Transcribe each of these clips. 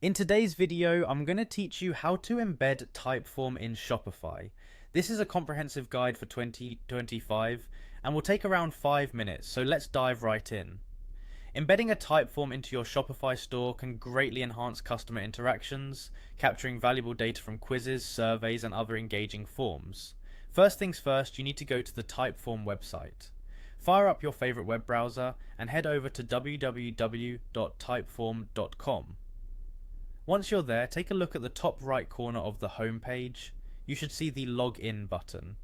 In today's video, I'm going to teach you how to embed Typeform in Shopify. This is a comprehensive guide for 2025 and will take around 5 minutes, so let's dive right in. Embedding a Typeform into your Shopify store can greatly enhance customer interactions, capturing valuable data from quizzes, surveys, and other engaging forms. First things first, you need to go to the Typeform website. Fire up your favorite web browser and head over to www.typeform.com. Once you're there, take a look at the top right corner of the home page. You should see the login button.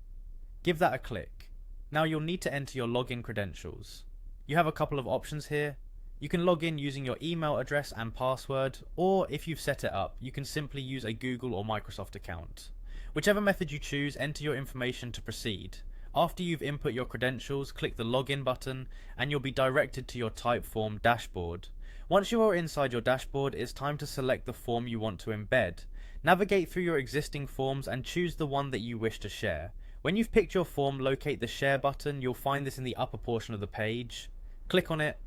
Give that a click. Now you'll need to enter your login credentials. You have a couple of options here. You can log in using your email address and password, or if you've set it up, you can simply use a Google or Microsoft account. Whichever method you choose, enter your information to proceed. After you've input your credentials, click the login button and you'll be directed to your Typeform dashboard. Once you are inside your dashboard, it's time to select the form you want to embed. Navigate through your existing forms and choose the one that you wish to share. When you've picked your form, locate the share button. You'll find this in the upper portion of the page. Click on it.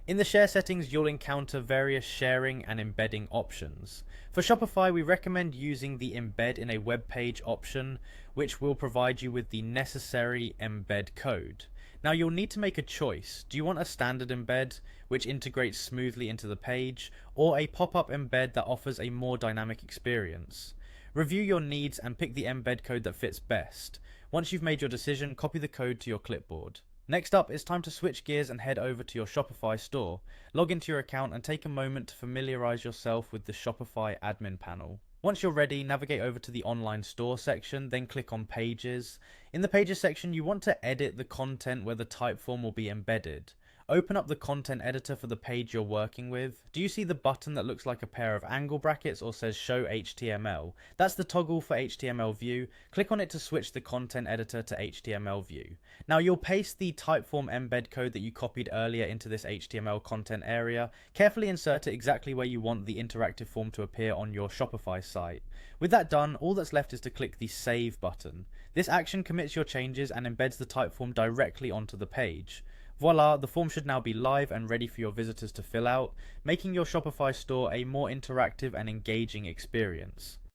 In the share settings, you'll encounter various sharing and embedding options. For Shopify, we recommend using the embed in a web page option, which will provide you with the necessary embed code. Now you'll need to make a choice. Do you want a standard embed, which integrates smoothly into the page, or a pop-up embed that offers a more dynamic experience? Review your needs and pick the embed code that fits best. Once you've made your decision, copy the code to your clipboard. Next up, it's time to switch gears and head over to your Shopify store. Log into your account and take a moment to familiarize yourself with the Shopify admin panel. Once you're ready, navigate over to the online store section, then click on Pages. In the Pages section, you want to edit the content where the Typeform will be embedded. Open up the content editor for the page you're working with. Do you see the button that looks like a pair of angle brackets or says Show HTML? That's the toggle for HTML view. Click on it to switch the content editor to HTML view. Now you'll paste the Typeform embed code that you copied earlier into this HTML content area. Carefully insert it exactly where you want the interactive form to appear on your Shopify site. With that done, all that's left is to click the Save button. This action commits your changes and embeds the Typeform directly onto the page. Voila, the form should now be live and ready for your visitors to fill out, making your Shopify store a more interactive and engaging experience.